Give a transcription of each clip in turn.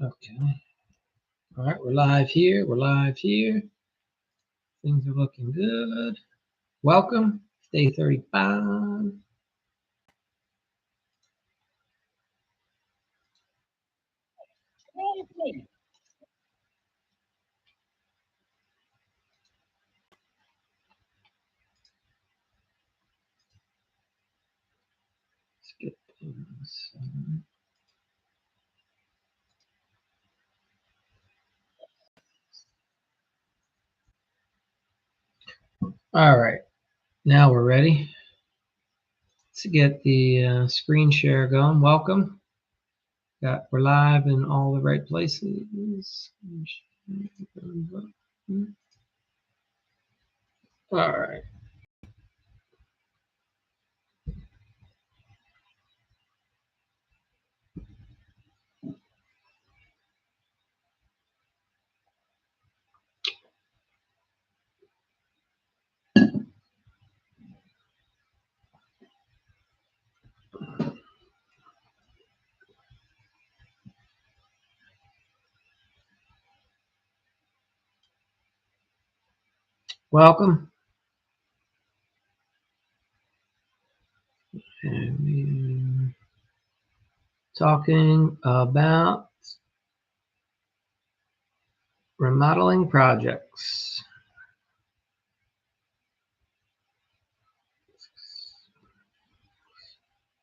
Okay. All right, we're live here. We're live here. Things are looking good. Welcome. It's day 35. Let's get things. All right, now we're ready. Let's get the screen share going. Welcome. We're live in all the right places. All right. Welcome. And we're talking about remodeling projects.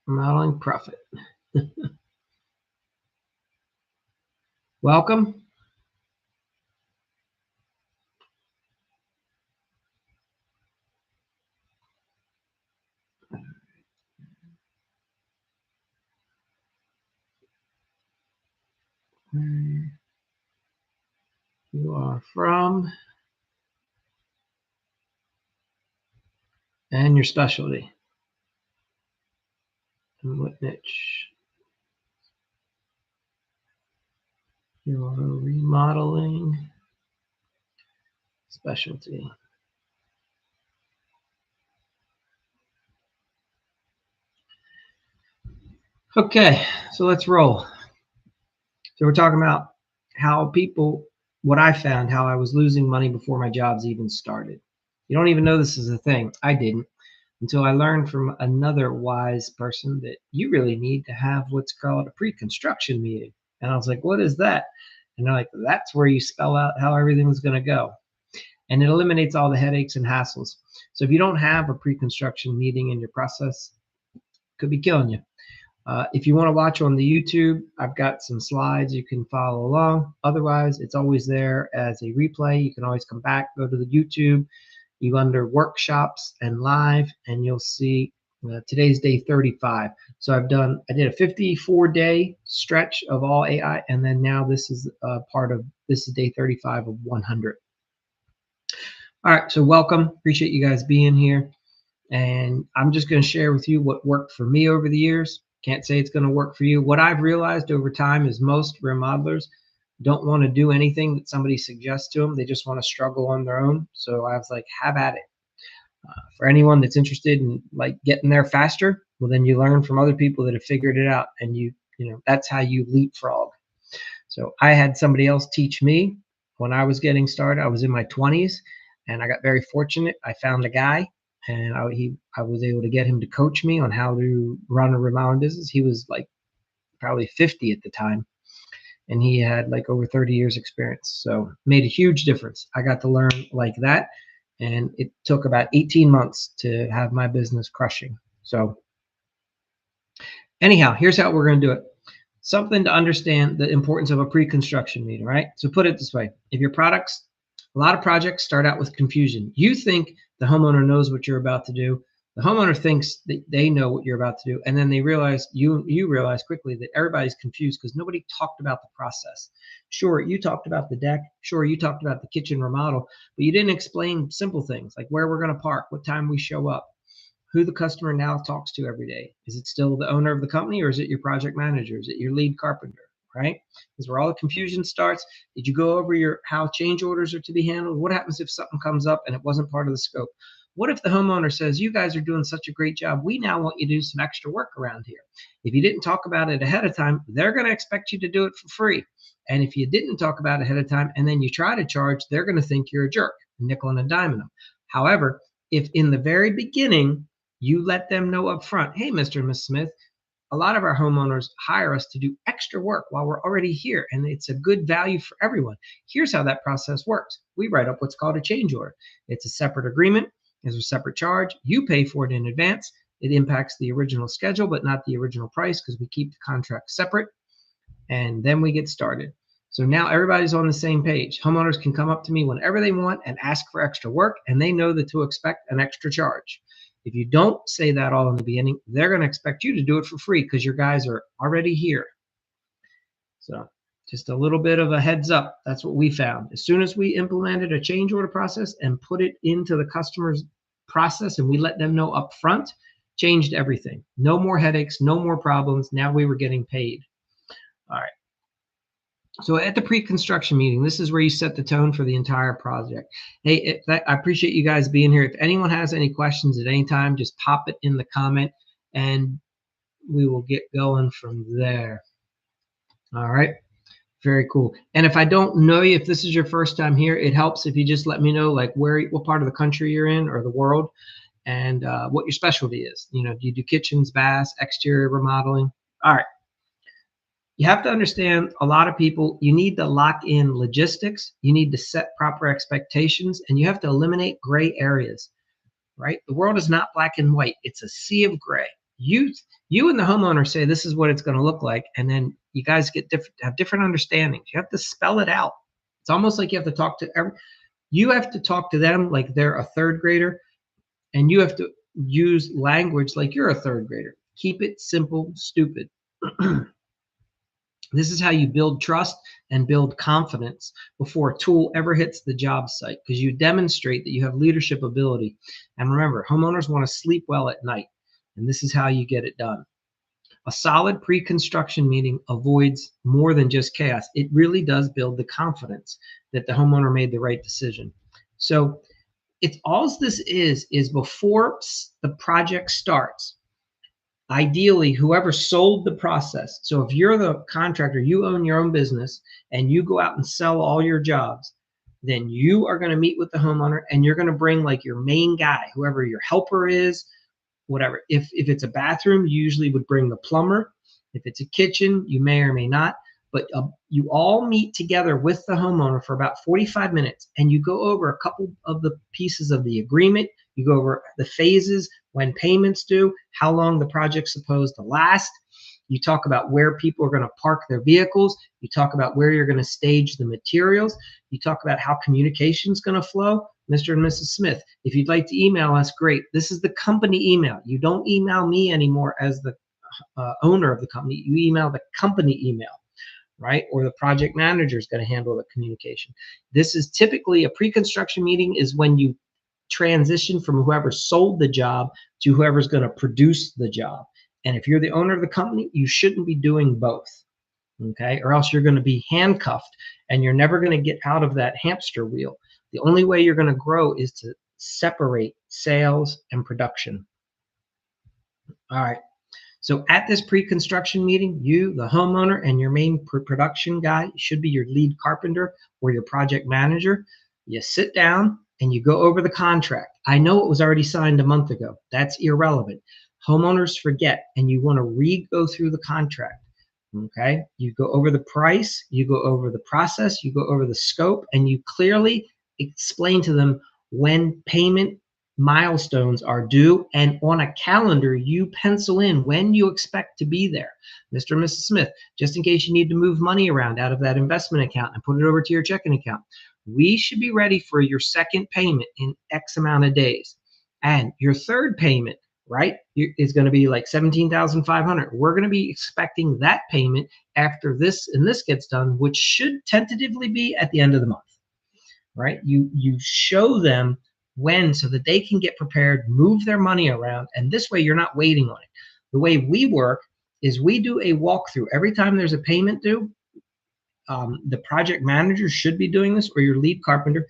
Remodeling profit. Welcome. Where you are from and your specialty and what niche. Your remodeling specialty. Okay, so let's roll. So we're talking about how people, what I found, how I was losing money before my jobs even started. You don't even know this is a thing. I didn't until I learned from another wise person that you really need to have what's called a pre-construction meeting. And I was like, what is that? And they're like, that's where you spell out how everything's going to go. And it eliminates all the headaches and hassles. So if you don't have a pre-construction meeting in your process, it could be killing you. If you want to watch on the YouTube, I've got some slides you can follow along. Otherwise, it's always there as a replay. You can always come back, go to the YouTube, you under workshops and live, and you'll see today's day 35. So I did a 54-day stretch of all AI, and then now this is this is day 35 of 100. All right, so welcome. Appreciate you guys being here. And I'm just going to share with you what worked for me over the years. Can't say it's going to work for you. What I've realized over time is most remodelers don't want to do anything that somebody suggests to them. They just want to struggle on their own. So I was like, have at it. For anyone that's interested in like getting there faster, well, then you learn from other people that have figured it out, and you know that's how you leapfrog. So I had somebody else teach me when I was getting started. I was in my 20s, and I got very fortunate. I found a guy, and I was able to get him to coach me on how to run a remodeling business. He was like probably 50 at the time, and he had like over 30 years experience. So made a huge difference. I got to learn like that, and it took about 18 months to have my business crushing. So anyhow, here's how we're going to do it. Something to understand the importance of a pre-construction meeting, right? So put it this way. If your products, a lot of projects start out with confusion. You think the homeowner knows what you're about to do. The homeowner thinks that they know what you're about to do. And then they realize, you realize quickly that everybody's confused because nobody talked about the process. Sure, you talked about the deck. Sure, you talked about the kitchen remodel, but you didn't explain simple things like where we're going to park, what time we show up, who the customer now talks to every day. Is it still the owner of the company, or is it your project manager? Is it your lead carpenter? Right? Is where all the confusion starts. Did you go over how change orders are to be handled? What happens if something comes up and it wasn't part of the scope? What if the homeowner says, you guys are doing such a great job, we now want you to do some extra work around here? If you didn't talk about it ahead of time, they're going to expect you to do it for free. And if you didn't talk about it ahead of time and then you try to charge, they're going to think you're a jerk, nickel and a diming them. However, if in the very beginning you let them know up front, hey, Mr. and Miss Smith, a lot of our homeowners hire us to do extra work while we're already here, and it's a good value for everyone. Here's how that process works. We write up what's called a change order. It's a separate agreement. There's a separate charge. You pay for it in advance. It impacts the original schedule, but not the original price because we keep the contract separate. And then we get started. So now everybody's on the same page. Homeowners can come up to me whenever they want and ask for extra work, and they know that to expect an extra charge. If you don't say that all in the beginning, they're going to expect you to do it for free because your guys are already here. So just a little bit of a heads up. That's what we found. As soon as we implemented a change order process and put it into the customer's process and we let them know up front, changed everything. No more headaches, no more problems. Now we were getting paid. All right. So at the pre-construction meeting, this is where you set the tone for the entire project. Hey, I appreciate you guys being here. If anyone has any questions at any time, just pop it in the comment and we will get going from there. All right. Very cool. And if I don't know you, if this is your first time here, it helps if you just let me know like what part of the country you're in or the world and what your specialty is. You know, do you do kitchens, baths, exterior remodeling? All right. You have to understand a lot of people, you need to lock in logistics, you need to set proper expectations, and you have to eliminate gray areas, right? The world is not black and white. It's a sea of gray. You and the homeowner say this is what it's going to look like, and then you guys have different understandings. You have to spell it out. It's almost like you have to talk to them like they're a third grader, and you have to use language like you're a third grader. Keep it simple, stupid. This is how you build trust and build confidence before a tool ever hits the job site, because you demonstrate that you have leadership ability. And remember, homeowners want to sleep well at night, and this is how you get it done. A solid pre-construction meeting avoids more than just chaos. It really does build the confidence that the homeowner made the right decision. So it's all this is before the project starts. Ideally, whoever sold the process. So if you're the contractor, you own your own business and you go out and sell all your jobs, then you are going to meet with the homeowner and you're going to bring like your main guy, whoever your helper is, whatever. If it's a bathroom, you usually would bring the plumber. If it's a kitchen, you may or may not. But you all meet together with the homeowner for about 45 minutes and you go over a couple of the pieces of the agreement. You go over the phases, when payments due, how long the project's supposed to last. You talk about where people are going to park their vehicles. You talk about where you're going to stage the materials. You talk about how communication is going to flow. Mr. and Mrs. Smith, if you'd like to email us, great. This is the company email. You don't email me anymore as the owner of the company. You email the company email, right? Or the project manager is going to handle the communication. This is typically a pre-construction meeting is when you transition from whoever sold the job to whoever's going to produce the job. And if you're the owner of the company, you shouldn't be doing both, okay? Or else you're going to be handcuffed and you're never going to get out of that hamster wheel. The only way you're going to grow is to separate sales and production. All right. So at this pre-construction meeting, you, the homeowner, and your main production guy should be your lead carpenter or your project manager. You sit down and you go over the contract. I know it was already signed a month ago. That's irrelevant. Homeowners forget, and you want to go through the contract. Okay? You go over the price, you go over the process, you go over the scope, and you clearly explain to them when payment milestones are due, and on a calendar you pencil in when you expect to be there. Mr. and Mrs. Smith, just in case you need to move money around out of that investment account and put it over to your checking account, we should be ready for your second payment in X amount of days. And your third payment, right, is going to be like $17,500. We're going to be expecting that payment after this and this gets done, which should tentatively be at the end of the month, right? You show them when so that they can get prepared, move their money around, and this way you're not waiting on it. The way we work is we do a walkthrough. Every time there's a payment due, the project manager should be doing this, or your lead carpenter,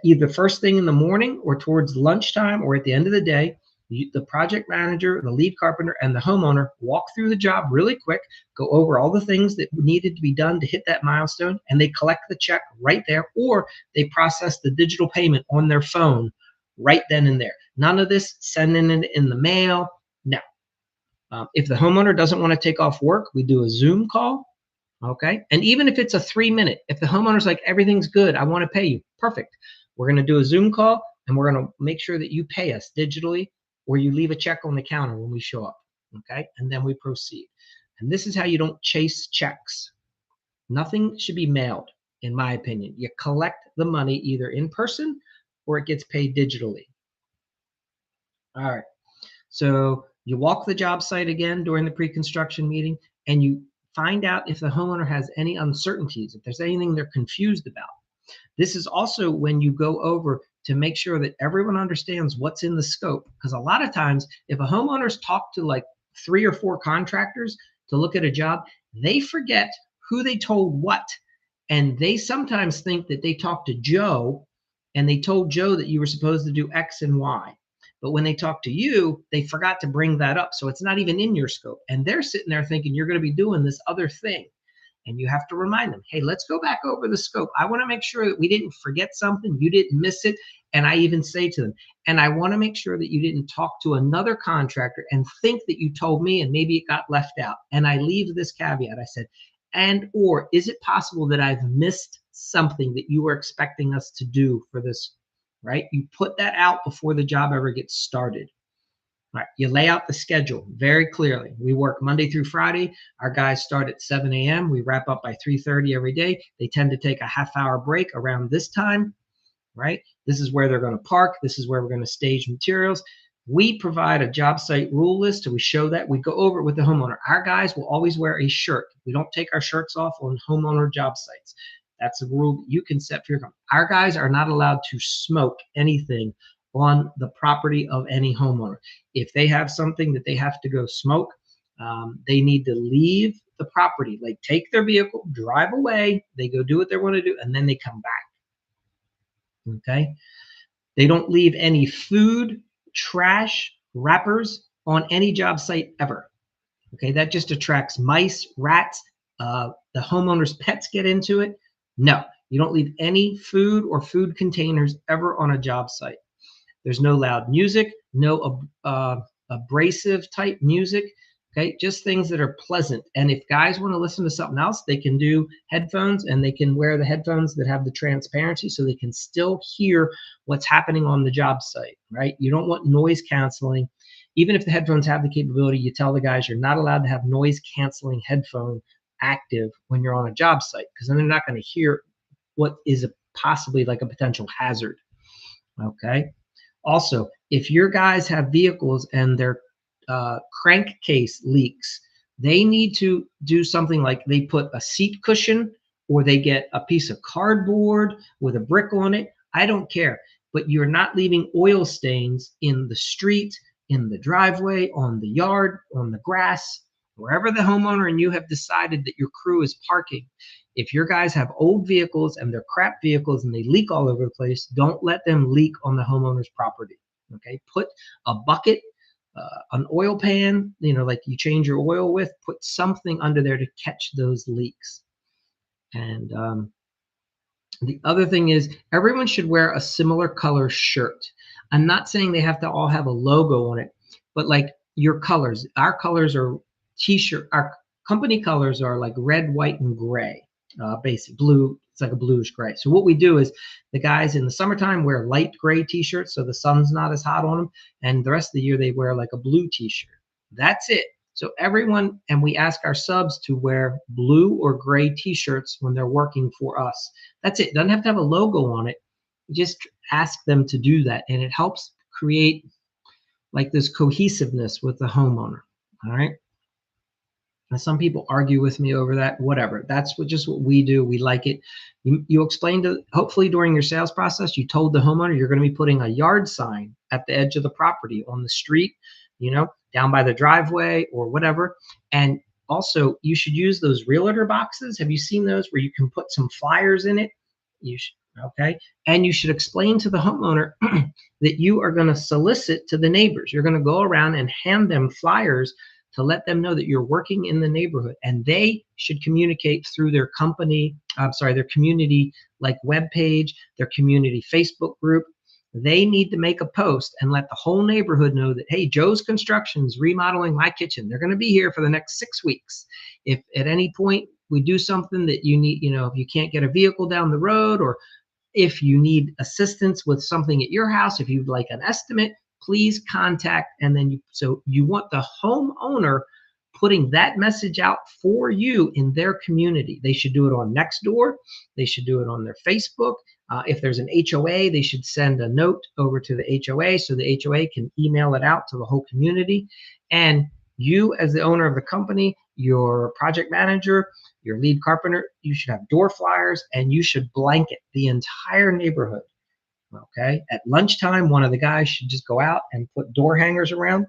either first thing in the morning or towards lunchtime or at the end of the day. The project manager, the lead carpenter, and the homeowner walk through the job really quick, go over all the things that needed to be done to hit that milestone, and they collect the check right there, or they process the digital payment on their phone right then and there. None of this sending it in the mail. No. If the homeowner doesn't want to take off work, we do a Zoom call. Okay. And even if it's a 3 minute, if the homeowner's like, everything's good, I want to pay you, perfect. We're going to do a Zoom call and we're going to make sure that you pay us digitally or you leave a check on the counter when we show up. Okay. And then we proceed. And this is how you don't chase checks. Nothing should be mailed, in my opinion. You collect the money either in person or it gets paid digitally. All right. So you walk the job site again during the pre-construction meeting and you find out if the homeowner has any uncertainties, if there's anything they're confused about. This is also when you go over to make sure that everyone understands what's in the scope. Because a lot of times, if a homeowner's talked to like 3 or 4 contractors to look at a job, they forget who they told what. And they sometimes think that they talked to Joe and they told Joe that you were supposed to do X and Y. But when they talk to you, they forgot to bring that up. So it's not even in your scope. And they're sitting there thinking you're going to be doing this other thing. And you have to remind them, hey, let's go back over the scope. I want to make sure that we didn't forget something. You didn't miss it. And I even say to them, and I want to make sure that you didn't talk to another contractor and think that you told me and maybe it got left out. And I leave this caveat. I said, and or is it possible that I've missed something that you were expecting us to do for this, right? You put that out before the job ever gets started. All right, you lay out the schedule very clearly. We work Monday through Friday. Our guys start at 7 a.m. We wrap up by 3:30 every day. They tend to take a half-hour break around this time, right? This is where they're going to park. This is where we're going to stage materials. We provide a job site rule list, so we show that. We go over it with the homeowner. Our guys will always wear a shirt. We don't take our shirts off on homeowner job sites. That's a rule you can set for your company. Our guys are not allowed to smoke anything on the property of any homeowner. If they have something that they have to go smoke, they need to leave the property, like take their vehicle, drive away, they go do what they want to do, and then they come back. Okay? They don't leave any food, trash, wrappers on any job site ever. Okay, that just attracts mice, rats, the homeowner's pets get into it. No, you don't leave any food or food containers ever on a job site. There's no loud music, no abrasive type music. Okay, just things that are pleasant. And if guys want to listen to something else, they can do headphones and they can wear the headphones that have the transparency so they can still hear what's happening on the job site, right? You don't want noise canceling. Even if the headphones have the capability, you tell the guys you're not allowed to have noise canceling headphone active when you're on a job site because then they're not going to hear what is possibly like a potential hazard. Okay. Also, if your guys have vehicles and their crankcase leaks, they need to do something like they put a seat cushion or they get a piece of cardboard with a brick on it. I don't care. But you're not leaving oil stains in the street, in the driveway, on the yard, on the grass, wherever the homeowner and you have decided that your crew is parking. If your guys have old vehicles and they're crap vehicles and they leak all over the place, don't let them leak on the homeowner's property. Okay, put a bucket, an oil pan, like you change your oil with, put something under there to catch those leaks. And the other thing is everyone should wear a similar color shirt. I'm not saying they have to all have a logo on it, but like your colors, our colors are t-shirt, our company colors are like red, white, and gray. Basic blue, it's like a bluish gray. So what we do is the guys in the summertime wear light gray t-shirts so the sun's not as hot on them, and the rest of the year they wear like a blue t-shirt. That's it. So everyone, and we ask our subs to wear blue or gray t-shirts when they're working for us. That's it. Doesn't have to have a logo on it. Just ask them to do that, and it helps create like this cohesiveness with the homeowner. All right. Now, some people argue with me over that, whatever. That's just what we do. We like it. You explained to, hopefully during your sales process, you told the homeowner you're going to be putting a yard sign at the edge of the property on the street, down by the driveway or whatever. And also you should use those realtor boxes. Have you seen those where you can put some flyers in it? You should, Okay. And you should explain to the homeowner that you are going to solicit to the neighbors. You're going to go around and hand them flyers to let them know that you're working in the neighborhood, and they should communicate through their company, their community like web page, their community Facebook group. They need to make a post and let the whole neighborhood know that, hey, Joe's Construction's remodeling my kitchen. They're going to be here for the next 6 weeks. If at any point we do something that you need, if you can't get a vehicle down the road, or if you need assistance with something at your house, if you'd like an estimate, please contact. And then so you want the homeowner putting that message out for you in their community. They should do it on Nextdoor. They should do it on their Facebook. If there's an HOA, they should send a note over to the HOA so the HOA can email it out to the whole community. And you, as the owner of the company, your project manager, your lead carpenter, you should have door flyers, and you should blanket the entire neighborhood. Okay. At lunchtime, one of the guys should just go out and put door hangers around.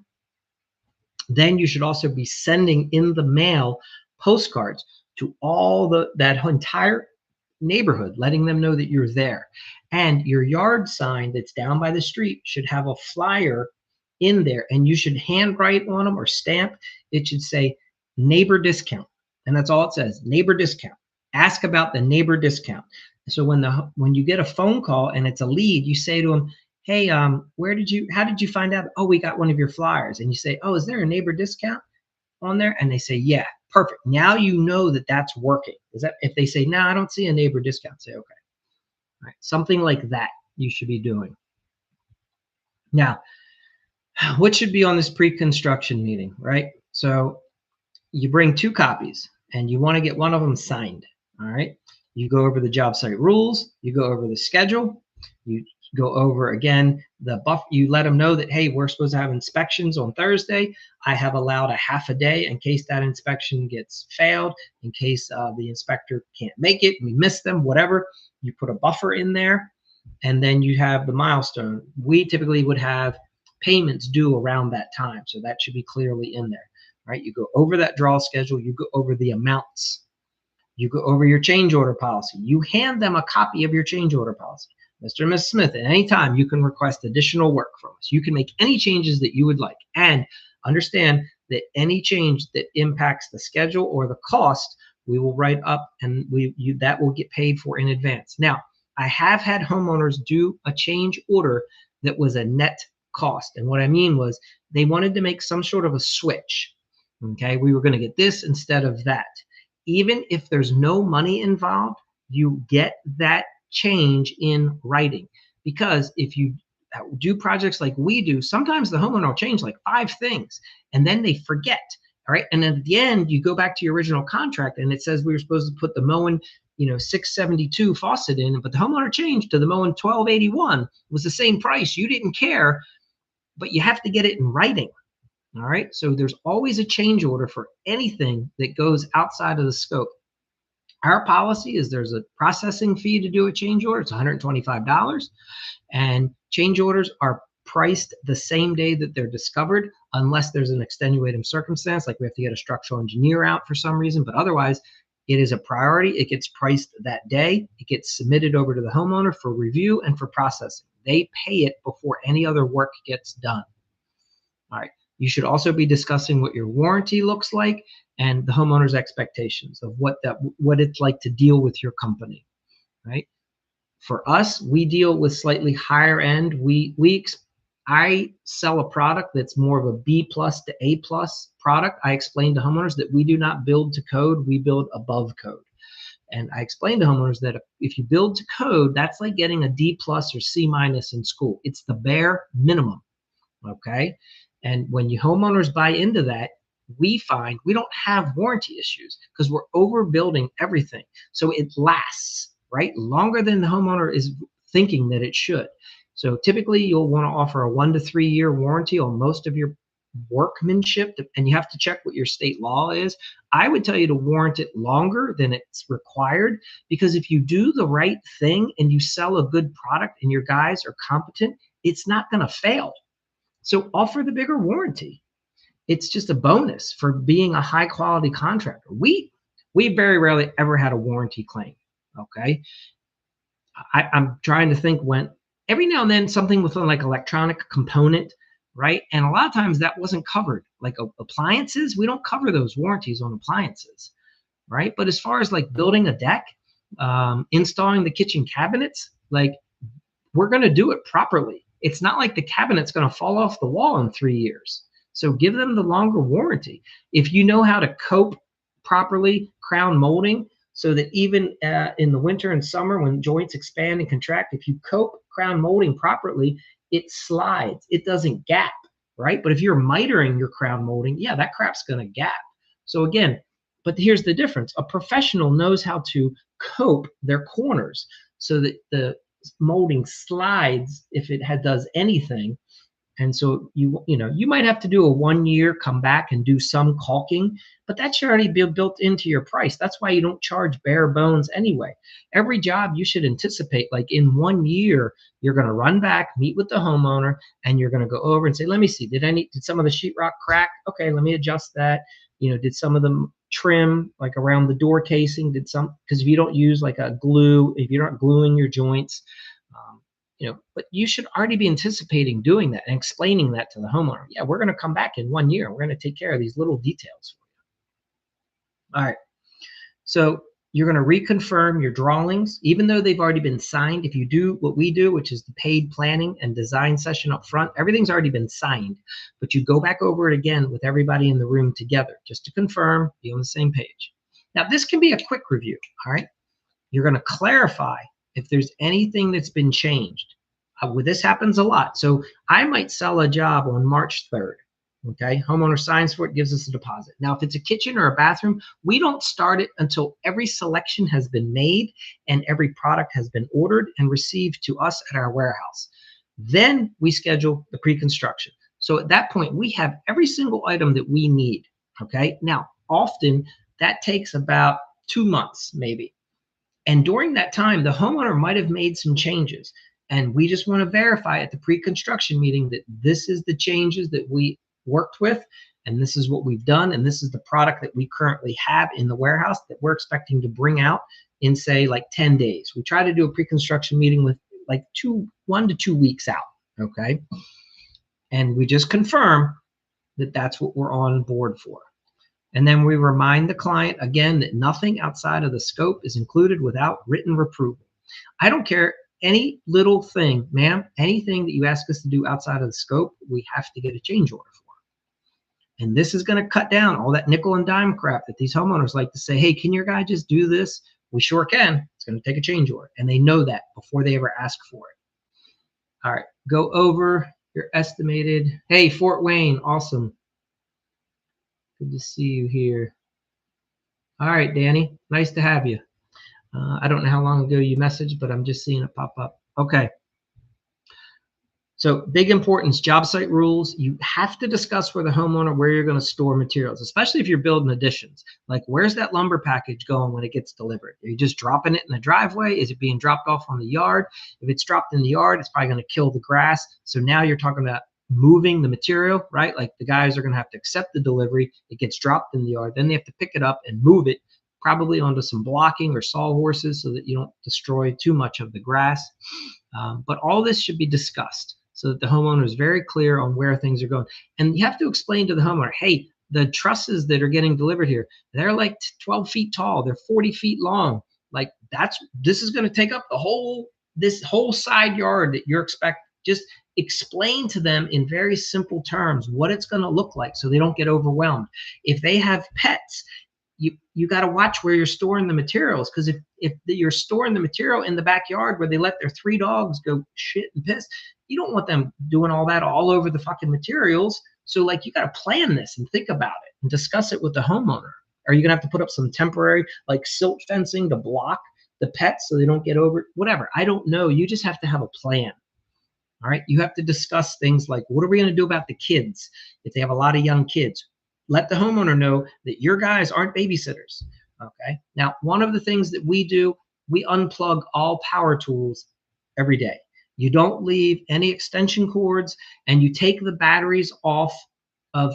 Then you should also be sending in the mail postcards to all that entire neighborhood, letting them know that you're there. And your yard sign that's down by the street should have a flyer in there, and you should handwrite on them or stamp. It should say neighbor discount. And that's all it says, neighbor discount. Ask about the neighbor discount. So when you get a phone call and it's a lead, you say to them, hey, how did you find out? Oh, we got one of your flyers. And you say, oh, is there a neighbor discount on there? And they say, yeah, perfect. Now you know that that's working. If they say, no, I don't see a neighbor discount, say, okay. All right. Something like that you should be doing. Now, what should be on this pre-construction meeting, right? So you bring 2 copies and you want to get one of them signed. All right. You go over the job site rules, you go over the schedule, you go over again the buff. You let them know that, hey, we're supposed to have inspections on Thursday. I have allowed a half a day in case that inspection gets failed, in case the inspector can't make it, we miss them, whatever. You put a buffer in there, and then you have the milestone. We typically would have payments due around that time, so that should be clearly in there, right? You go over that draw schedule, you go over the amounts, you go over your change order policy. You hand them a copy of your change order policy. Mr. and Ms. Smith, at any time, you can request additional work from us. You can make any changes that you would like. And understand that any change that impacts the schedule or the cost, we will write up, and that will get paid for in advance. Now, I have had homeowners do a change order that was a net cost. And what I mean was they wanted to make some sort of a switch. Okay, we were going to get this instead of that. Even if there's no money involved, you get that change in writing. Because if you do projects like we do, sometimes the homeowner will change like 5 things and then they forget. All right. And at the end, you go back to your original contract and it says we were supposed to put the Moen, 672 faucet in, but the homeowner changed to the Moen 1281. It was the same price. You didn't care, but you have to get it in writing. All right. So there's always a change order for anything that goes outside of the scope. Our policy is there's a processing fee to do a change order. It's $125. And change orders are priced the same day that they're discovered, unless there's an extenuating circumstance, like we have to get a structural engineer out for some reason. But otherwise, it is a priority. It gets priced that day. It gets submitted over to the homeowner for review and for processing. They pay it before any other work gets done. All right. You should also be discussing what your warranty looks like and the homeowner's expectations of what it's like to deal with your company, right? For us, we deal with slightly higher end. I sell a product that's more of a B+ to A+ product. I explain to homeowners that we do not build to code, we build above code. And I explain to homeowners that if you build to code, that's like getting a D+ or C- in school. It's the bare minimum, okay? And when you homeowners buy into that, we find we don't have warranty issues because we're overbuilding everything. So it lasts, right? Longer than the homeowner is thinking that it should. So typically you'll want to offer a 1 to 3 year warranty on most of your workmanship, and you have to check what your state law is. I would tell you to warrant it longer than it's required, because if you do the right thing and you sell a good product and your guys are competent, it's not going to fail. So offer the bigger warranty. It's just a bonus for being a high quality contractor. We very rarely ever had a warranty claim. Okay. I'm trying to think when every now and then something with like electronic component, right? And a lot of times that wasn't covered. Like appliances, we don't cover those warranties on appliances, right? But as far as like building a deck, installing the kitchen cabinets, like we're going to do it properly. It's not like the cabinet's going to fall off the wall in 3 years. So give them the longer warranty. If you know how to cope properly, crown molding, so that even in the winter and summer when joints expand and contract, if you cope crown molding properly, it slides. It doesn't gap, right? But if you're mitering your crown molding, yeah, that crap's going to gap. So again, but here's the difference. A professional knows how to cope their corners so that the molding slides if it does anything. And so you might have to do a 1 year, come back and do some caulking, but that should already be built into your price. That's why you don't charge bare bones anyway. Every job you should anticipate, like in 1 year, you're going to run back, meet with the homeowner, and you're going to go over and say, let me see, did some of the sheetrock crack? Okay, let me adjust that. Did some of them trim like around the door casing? Because if you don't use like a glue, if you're not gluing your joints, but you should already be anticipating doing that and explaining that to the homeowner. Yeah, we're going to come back in 1 year. We're going to take care of these little details for you. All right. So you're going to reconfirm your drawings, even though they've already been signed. If you do what we do, which is the paid planning and design session up front, everything's already been signed, but you go back over it again with everybody in the room together just to confirm, be on the same page. Now, this can be a quick review. All right. You're going to clarify if there's anything that's been changed. This happens a lot. So I might sell a job on March 3rd. Okay, homeowner signs for it, gives us a deposit. Now, if it's a kitchen or a bathroom, we don't start it until every selection has been made and every product has been ordered and received to us at our warehouse. Then we schedule the pre-construction. So at that point, we have every single item that we need. Okay, now often that takes about 2 months, maybe. And during that time, the homeowner might have made some changes. And we just want to verify at the pre-construction meeting that this is the changes that we worked with, and this is what we've done, and this is the product that we currently have in the warehouse that we're expecting to bring out in, say, like 10 days. We try to do a pre-construction meeting with like 1 to 2 weeks out, okay? And we just confirm that that's what we're on board for. And then we remind the client again that nothing outside of the scope is included without written approval. I don't care any little thing, ma'am, anything that you ask us to do outside of the scope, we have to get a change order for. And this is going to cut down all that nickel and dime crap that these homeowners like to say, hey, can your guy just do this? We sure can. It's going to take a change order. And they know that before they ever ask for it. All right, go over your estimated. Hey, Fort Wayne, awesome. Good to see you here. All right, Danny, nice to have you. I don't know how long ago you messaged, but I'm just seeing it pop up. Okay. So big importance, job site rules. You have to discuss with the homeowner where you're going to store materials, especially if you're building additions. Like, where's that lumber package going when it gets delivered? Are you just dropping it in the driveway? Is it being dropped off on the yard? If it's dropped in the yard, it's probably going to kill the grass. So now you're talking about moving the material, right? Like the guys are going to have to accept the delivery. It gets dropped in the yard. Then they have to pick it up and move it probably onto some blocking or sawhorses so that you don't destroy too much of the grass. But all this should be discussed so that the homeowner is very clear on where things are going. And you have to explain to the homeowner, hey, the trusses that are getting delivered here, they're like 12 feet tall. They're 40 feet long. Like this is going to take up this whole side yard that you're expecting. Just explain to them in very simple terms what it's going to look like so they don't get overwhelmed. If they have pets, you got to watch where you're storing the materials, because if you're storing the material in the backyard where they let their 3 dogs go shit and piss, you don't want them doing all that all over the fucking materials. So like you got to plan this and think about it and discuss it with the homeowner. Are you going to have to put up some temporary like silt fencing to block the pets so they don't get over it? Whatever. I don't know. You just have to have a plan. All right. You have to discuss things like, what are we going to do about the kids if they have a lot of young kids? Let the homeowner know that your guys aren't babysitters. Okay. Now, one of the things that we do, we unplug all power tools every day. You don't leave any extension cords, and you take the batteries off of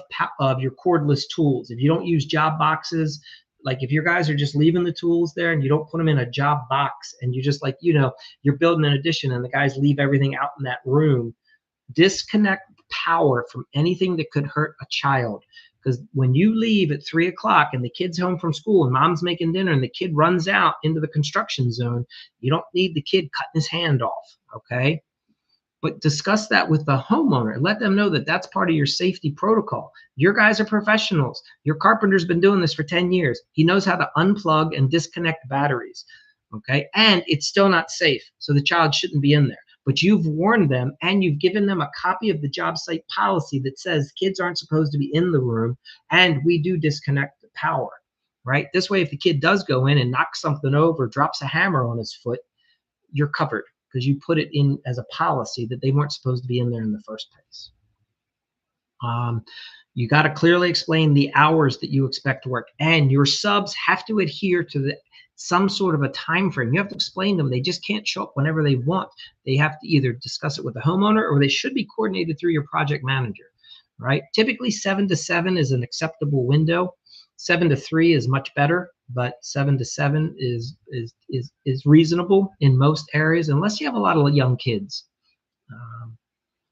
your cordless tools. If you don't use job boxes, like if your guys are just leaving the tools there and you don't put them in a job box and you just like, you're building an addition and the guys leave everything out in that room, disconnect power from anything that could hurt a child. Because when you leave at 3 o'clock and the kid's home from school and mom's making dinner and the kid runs out into the construction zone, you don't need the kid cutting his hand off, okay? But discuss that with the homeowner. Let them know that that's part of your safety protocol. Your guys are professionals. Your carpenter's been doing this for 10 years. He knows how to unplug and disconnect batteries, okay? And it's still not safe, so the child shouldn't be in there. But you've warned them and you've given them a copy of the job site policy that says kids aren't supposed to be in the room and we do disconnect the power, right? This way, if the kid does go in and knocks something over, drops a hammer on his foot, you're covered because you put it in as a policy that they weren't supposed to be in there in the first place. You got to clearly explain the hours that you expect to work, and your subs have to adhere to some sort of a time frame. You have to explain to them they just can't show up whenever they want. They have to either discuss it with the homeowner or they should be coordinated through your project manager, right? Typically 7 to 7 is an acceptable window. 7 to 3 is much better, but 7 to 7 is reasonable in most areas, unless you have a lot of young kids.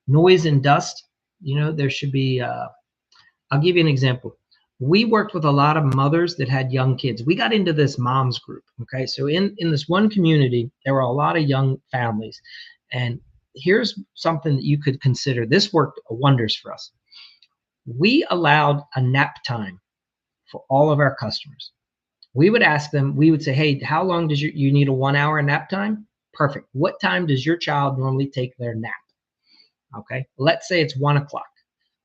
Noise and dust, there should be, I'll give you an example. We worked with a lot of mothers that had young kids. We got into this moms group, okay? So in this one community, there were a lot of young families. And here's something that you could consider. This worked wonders for us. We allowed a nap time for all of our customers. We would ask them, we would say, hey, how long does you need a 1 hour nap time? Perfect. What time does your child normally take their nap? Okay, let's say it's 1 o'clock.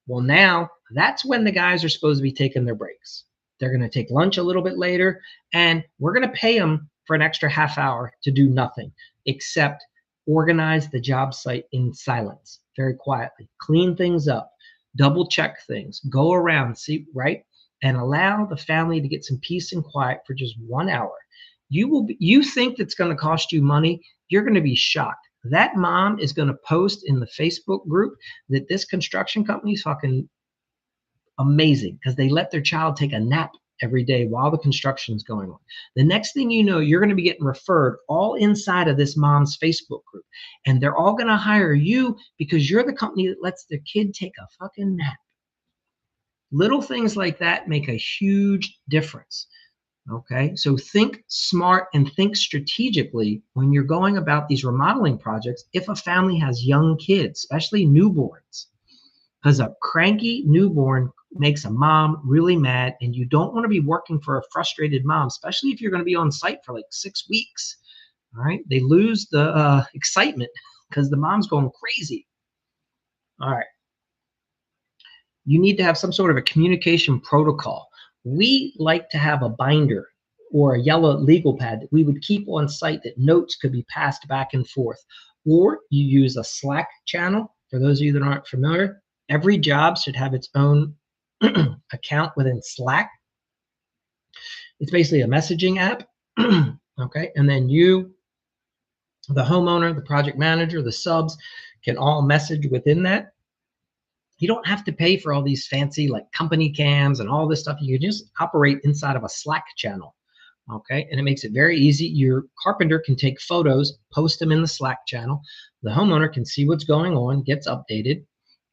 Well, now that's when the guys are supposed to be taking their breaks. They're going to take lunch a little bit later, and we're going to pay them for an extra half hour to do nothing except organize the job site in silence, very quietly, clean things up, double check things, go around, see, right? And allow the family to get some peace and quiet for just 1 hour. You think that's going to cost you money, you're going to be shocked. That mom is going to post in the Facebook group that this construction company is fucking amazing because they let their child take a nap every day while the construction is going on. The next thing you know, you're going to be getting referred all inside of this mom's Facebook group. And they're all going to hire you because you're the company that lets their kid take a fucking nap. Little things like that make a huge difference. Okay, so think smart and think strategically when you're going about these remodeling projects if a family has young kids, especially newborns, because a cranky newborn makes a mom really mad, and you don't want to be working for a frustrated mom, especially if you're going to be on site for like 6 weeks. All right, they lose the excitement because the mom's going crazy. All right, you need to have some sort of a communication protocol. We like to have a binder or a yellow legal pad that we would keep on site that notes could be passed back and forth. Or you use a Slack channel. For those of you that aren't familiar, every job should have its own account within Slack. It's basically a messaging app. Okay, and then you, the homeowner, the project manager, the subs can all message within that. You don't have to pay for all these fancy like company cams and all this stuff. You can just operate inside of a Slack channel, okay? And it makes it very easy. Your carpenter can take photos, post them in the Slack channel. The homeowner can see what's going on, gets updated,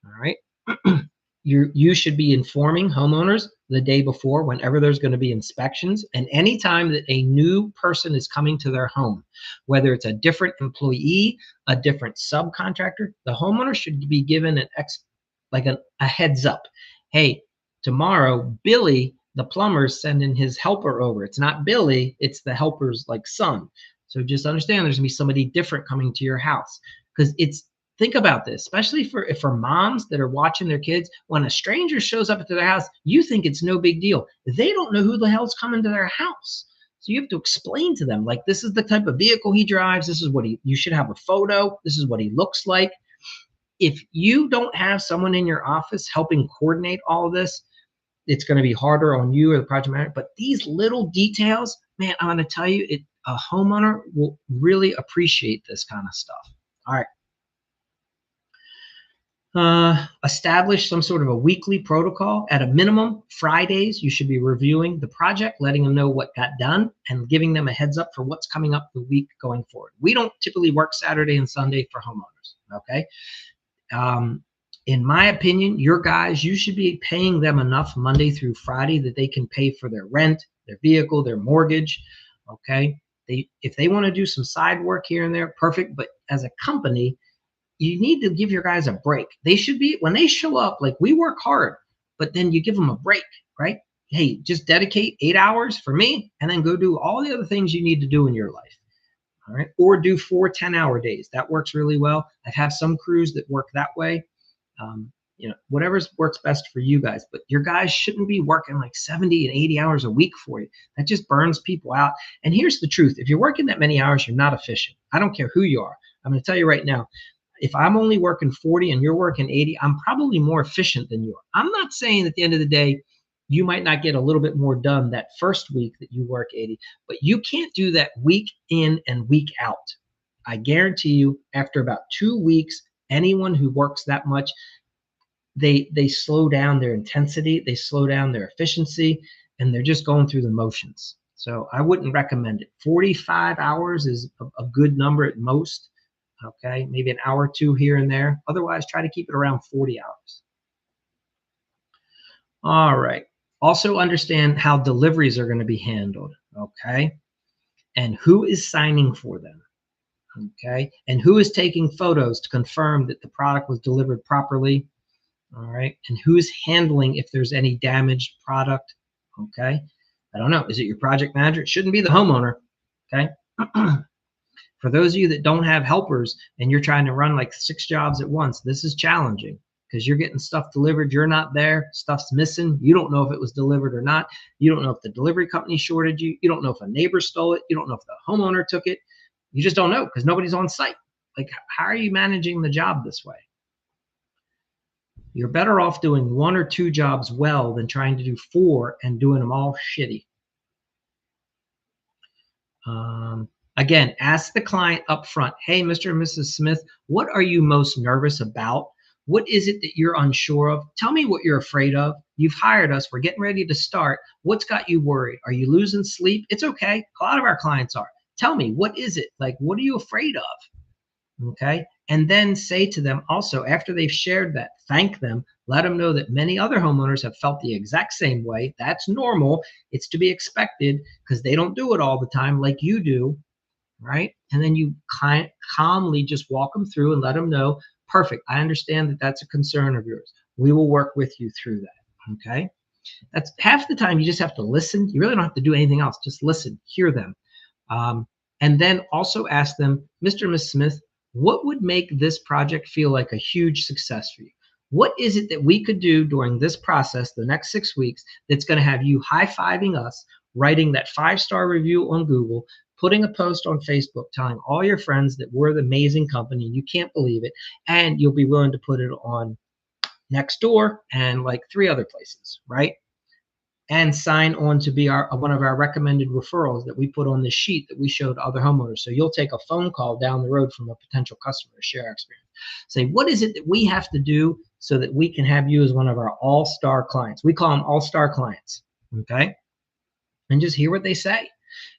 all right? You should be informing homeowners the day before whenever there's going to be inspections and anytime that a new person is coming to their home, whether it's a different employee, a different subcontractor, the homeowner should be given a heads up. Hey, tomorrow, Billy, the plumber's sending his helper over. It's not Billy, it's the helper's like son. So just understand there's gonna be somebody different coming to your house. Because think about this, especially for moms that are watching their kids, when a stranger shows up to their house, you think it's no big deal. They don't know who the hell's coming to their house. So you have to explain to them, like, this is the type of vehicle he drives, this is what you should have a photo, this is what he looks like. If you don't have someone in your office helping coordinate all of this, it's going to be harder on you or the project manager. But these little details, man, I'm going to tell you, a homeowner will really appreciate this kind of stuff. All right. Establish some sort of a weekly protocol. At a minimum, Fridays, you should be reviewing the project, letting them know what got done, and giving them a heads up for what's coming up the week going forward. We don't typically work Saturday and Sunday for homeowners, okay? In my opinion, your guys, you should be paying them enough Monday through Friday that they can pay for their rent, their vehicle, their mortgage, okay? If they want to do some side work here and there, perfect, but as a company, you need to give your guys a break. They should be, when they show up, like, we work hard, but then you give them a break, right? Hey, just dedicate 8 hours for me and then go do all the other things you need to do in your life. All right. Or do 4 10-hour days. That works really well. I have some crews that work that way. Whatever works best for you guys, but your guys shouldn't be working like 70 and 80 hours a week for you. That just burns people out. And here's the truth. If you're working that many hours, you're not efficient. I don't care who you are. I'm going to tell you right now, if I'm only working 40 and you're working 80, I'm probably more efficient than you are. I'm not saying at the end of the day, you might not get a little bit more done that first week that you work 80, but you can't do that week in and week out. I guarantee you, after about 2 weeks, anyone who works that much, they slow down their intensity, they slow down their efficiency, and they're just going through the motions. So I wouldn't recommend it. 45 hours is a good number at most. Okay, maybe an hour or two here and there. Otherwise, try to keep it around 40 hours. All right. Also understand how deliveries are going to be handled, okay? And who is signing for them, okay? And who is taking photos to confirm that the product was delivered properly, all right? And who is handling if there's any damaged product, okay? I don't know. Is it your project manager? It shouldn't be the homeowner, okay? For those of you that don't have helpers and you're trying to run like 6 jobs at once, this is challenging because you're getting stuff delivered. You're not there. Stuff's missing. You don't know if it was delivered or not. You don't know if the delivery company shorted you. You don't know if a neighbor stole it. You don't know if the homeowner took it. You just don't know because nobody's on site. Like, how are you managing the job this way? You're better off doing 1 or 2 jobs well than trying to do 4 and doing them all shitty. Again, ask the client up front, hey, Mr. and Mrs. Smith, what are you most nervous about? What is it that you're unsure of? Tell me what you're afraid of. You've hired us. We're getting ready to start. What's got you worried? Are you losing sleep? It's okay. A lot of our clients are. Tell me, what is it? Like, what are you afraid of? Okay. And then say to them also, after they've shared that, thank them, let them know that many other homeowners have felt the exact same way. That's normal. It's to be expected because they don't do it all the time like you do. Right? And then you calmly just walk them through and let them know, perfect, I understand that that's a concern of yours. We will work with you through that, okay? That's half the time you just have to listen. You really don't have to do anything else. Just listen, hear them. And then also ask them, Mr. and Ms. Smith, what would make this project feel like a huge success for you? What is it that we could do during this process, the next 6 weeks, that's going to have you high-fiving us, writing that 5-star review on Google, putting a post on Facebook telling all your friends that we're the amazing company and you can't believe it, and you'll be willing to put it on Nextdoor and like 3 other places, right? And sign on to be one of our recommended referrals that we put on the sheet that we showed other homeowners. So you'll take a phone call down the road from a potential customer to share our experience. Say, what is it that we have to do so that we can have you as one of our all-star clients? We call them all-star clients, okay? And just hear what they say.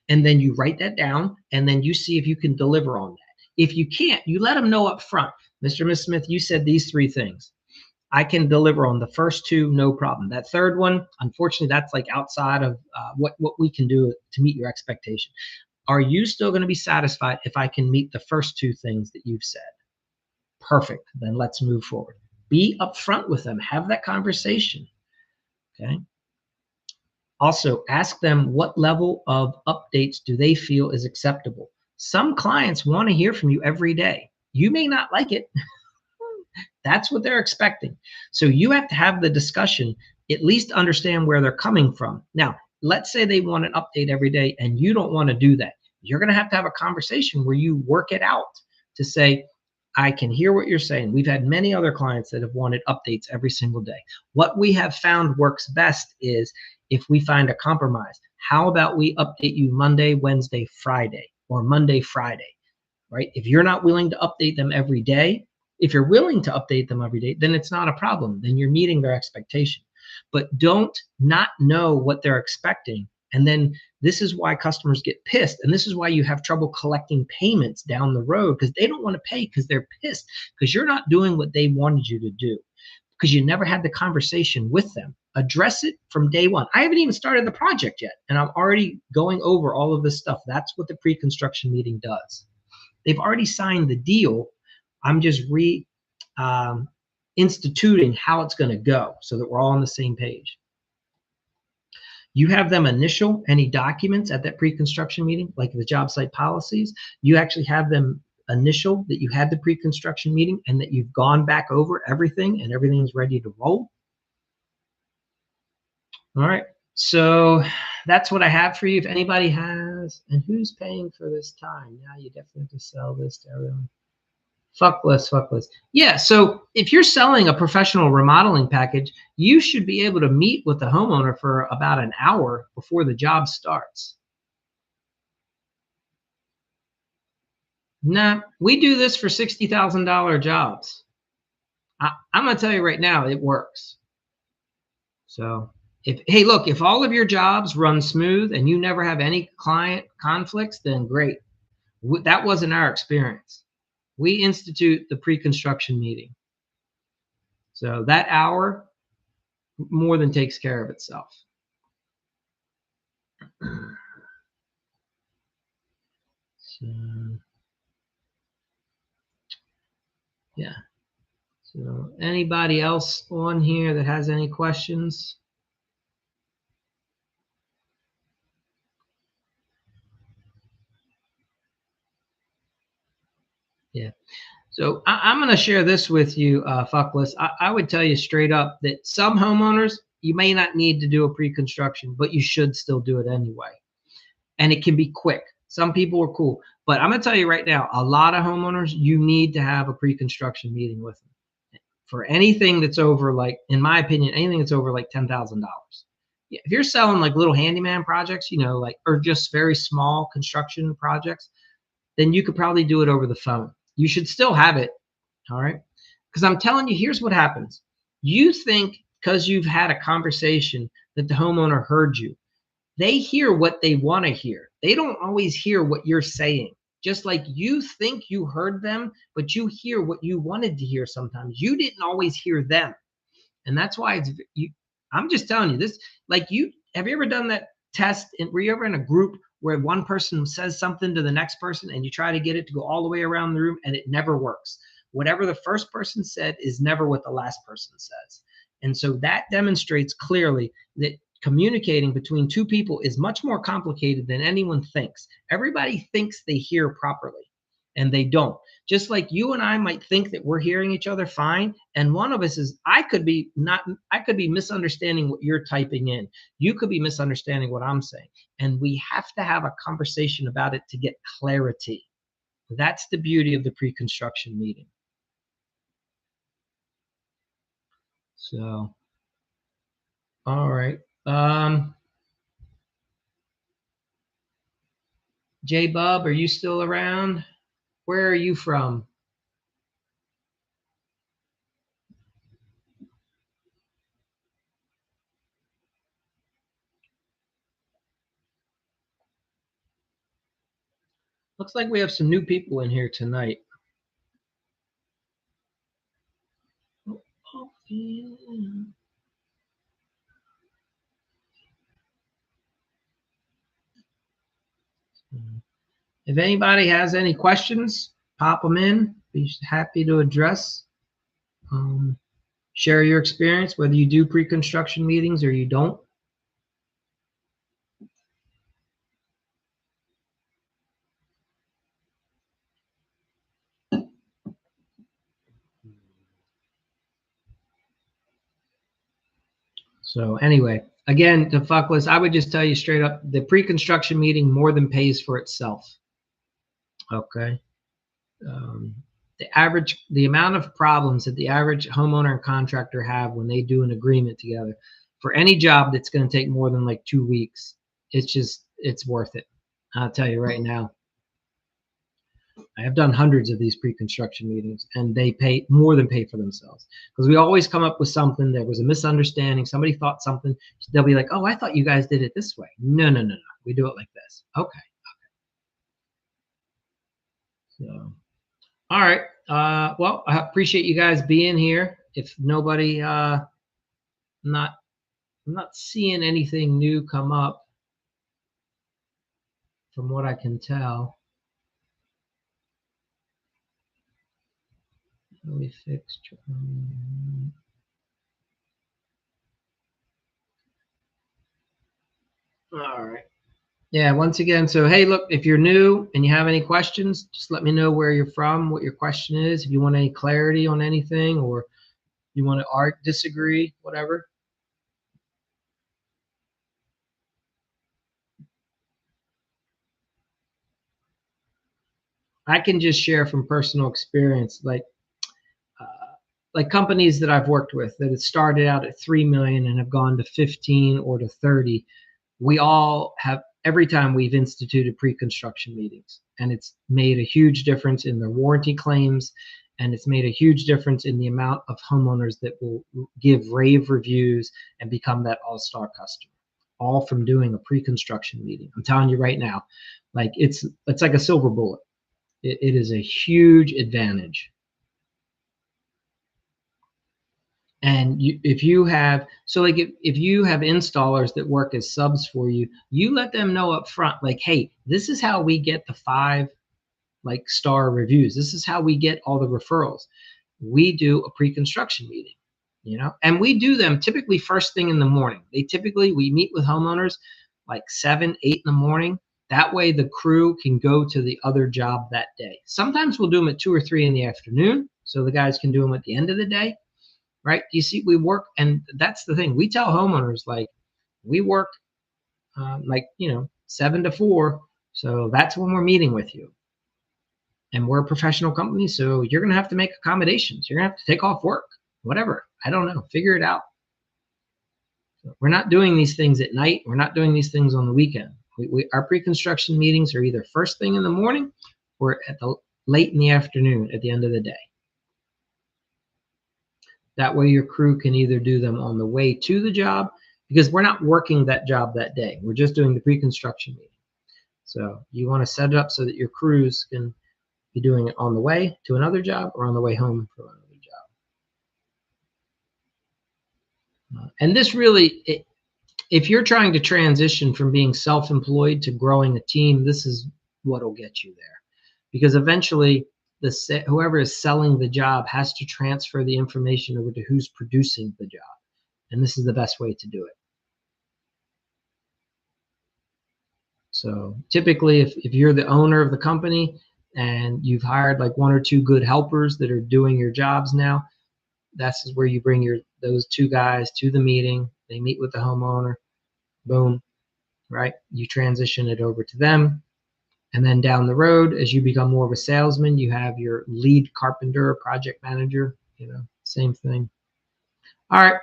And then you write that down, and then you see if you can deliver on that. If you can't, you let them know up front. Mr. and Ms. Smith, you said these 3 things. I can deliver on the first 2, no problem. That third one, unfortunately, that's like outside of what we can do to meet your expectation. Are you still going to be satisfied if I can meet the first 2 things that you've said? Perfect. Then let's move forward. Be upfront with them. Have that conversation. Okay. Also, ask them what level of updates do they feel is acceptable. Some clients want to hear from you every day. You may not like it. That's what they're expecting. So you have to have the discussion, at least understand where they're coming from. Now, let's say they want an update every day and you don't want to do that. You're going to have a conversation where you work it out to say, I can hear what you're saying. We've had many other clients that have wanted updates every single day. What we have found works best is if we find a compromise. How about we update you Monday, Wednesday, Friday, or Monday, Friday, right? If you're not willing to update them every day, If you're willing to update them every day, then it's not a problem. Then you're meeting their expectation. But don't not know what they're expecting. And then this is why customers get pissed. And this is why you have trouble collecting payments down the road, because they don't want to pay because they're pissed because you're not doing what they wanted you to do, because you never had the conversation with them. Address it from day one. I haven't even started the project yet, and I'm already going over all of this stuff. That's what the pre-construction meeting does. They've already signed the deal. I'm just instituting how it's going to go so that we're all on the same page. You have them initial any documents at that pre-construction meeting, like the job site policies. You actually have them initial that you had the pre-construction meeting and that you've gone back over everything and everything's ready to roll. All right, so that's what I have for you. If anybody has, and who's paying for this time? Now you definitely have to sell this to everyone. Fuckless. Yeah, so if you're selling a professional remodeling package, you should be able to meet with the homeowner for about an hour before the job starts. Nah, we do this for $60,000 jobs. I'm going to tell you right now, it works. So hey, look, if all of your jobs run smooth and you never have any client conflicts, then great. That wasn't our experience. We institute the pre-construction meeting. So that hour more than takes care of itself. So, yeah. So anybody else on here that has any questions? Yeah. So I'm going to share this with you, Fuckless. I would tell you straight up that some homeowners, you may not need to do a pre-construction, but you should still do it anyway. And it can be quick. Some people are cool. But I'm going to tell you right now, a lot of homeowners, you need to have a pre-construction meeting with them. For anything that's over, like, in my opinion, anything that's over like $10,000. If you're selling like little handyman projects, like, or just very small construction projects, then you could probably do it over the phone. You should still have it, all right? Because I'm telling you, here's what happens. You think because you've had a conversation that the homeowner heard you. They hear what they want to hear. They don't always hear what you're saying. Just like you think you heard them, but you hear what you wanted to hear sometimes. You didn't always hear them. And that's why I'm just telling you this, like, have you ever done that test? Were you ever in a group where one person says something to the next person and you try to get it to go all the way around the room and it never works? Whatever the first person said is never what the last person says. And so that demonstrates clearly that communicating between two people is much more complicated than anyone thinks. Everybody thinks they hear properly, and they don't. Just like you and I might think that we're hearing each other fine, and one of us is, I could be misunderstanding what you're typing in. You could be misunderstanding what I'm saying. And we have to have a conversation about it to get clarity. That's the beauty of the pre-construction meeting. So, all right. J Bub, are you still around? Where are you from? Looks like we have some new people in here tonight. Oh, yeah. If anybody has any questions, pop them in. Be happy to address. Share your experience, whether you do pre-construction meetings or you don't. So anyway, again, to Fuckless, I would just tell you straight up, the pre-construction meeting more than pays for itself. Okay. The amount of problems that the average homeowner and contractor have when they do an agreement together for any job that's going to take more than like 2 weeks, it's worth it. I'll tell you right now. I have done hundreds of these pre-construction meetings, and they pay more than pay for themselves, because we always come up with something. There was a misunderstanding. Somebody thought something. They'll be like, "Oh, I thought you guys did it this way." No, no, no, no. We do it like this. Okay. So, all right. Well, I appreciate you guys being here. If nobody, not, I'm not seeing anything new come up from what I can tell. Let me fix. All right. Yeah, once again, so hey, look, if you're new and you have any questions, just let me know where you're from, what your question is, if you want any clarity on anything, or you want to disagree, whatever. I can just share from personal experience, like companies that I've worked with that have started out at 3 million and have gone to 15 or to 30. We all have, every time we've instituted pre-construction meetings, and it's made a huge difference in their warranty claims, and it's made a huge difference in the amount of homeowners that will give rave reviews and become that all-star customer, all from doing a pre-construction meeting. I'm telling you right now, like it's like a silver bullet. It is a huge advantage. And if you have, so like if you have installers that work as subs for you, you let them know up front, like, hey, this is how we get the 5 like star reviews. This is how we get all the referrals. We do a pre-construction meeting, and we do them typically first thing in the morning. We meet with homeowners like 7, 8 in the morning. That way the crew can go to the other job that day. Sometimes we'll do them at 2 or 3 in the afternoon, so the guys can do them at the end of the day. Right? You see, we work, and that's the thing. We tell homeowners, like, we work 7 to 4. So that's when we're meeting with you. And we're a professional company, so you're going to have to make accommodations. You're going to have to take off work, whatever. I don't know. Figure it out. So we're not doing these things at night. We're not doing these things on the weekend. Our pre-construction meetings are either first thing in the morning or late in the afternoon at the end of the day. That way your crew can either do them on the way to the job, because we're not working that job that day. We're just doing the pre-construction meeting. So you want to set it up so that your crews can be doing it on the way to another job or on the way home from another job. And this really, if you're trying to transition from being self-employed to growing a team, this is what will get you there. Because eventually, whoever is selling the job has to transfer the information over to who's producing the job. And this is the best way to do it. So typically, if you're the owner of the company and you've hired like 1 or 2 good helpers that are doing your jobs now, that's where you bring those 2 guys to the meeting. They meet with the homeowner. Boom, right? You transition it over to them. And then down the road, as you become more of a salesman, you have your lead carpenter or project manager, same thing. All right.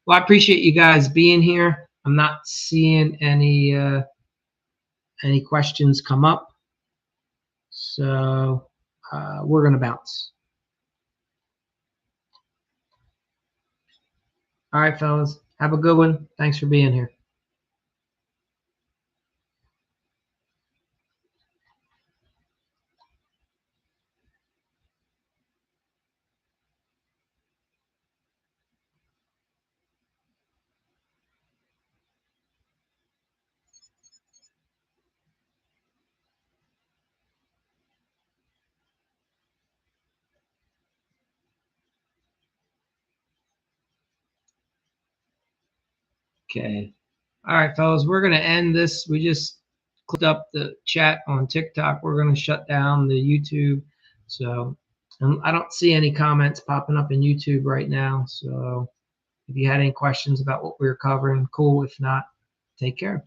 Well, I appreciate you guys being here. I'm not seeing any questions come up. So we're going to bounce. All right, fellas. Have a good one. Thanks for being here. Okay. All right, fellas, we're going to end this. We just clicked up the chat on TikTok. We're going to shut down the YouTube. So I don't see any comments popping up in YouTube right now. So if you had any questions about what we were covering, cool. If not, take care.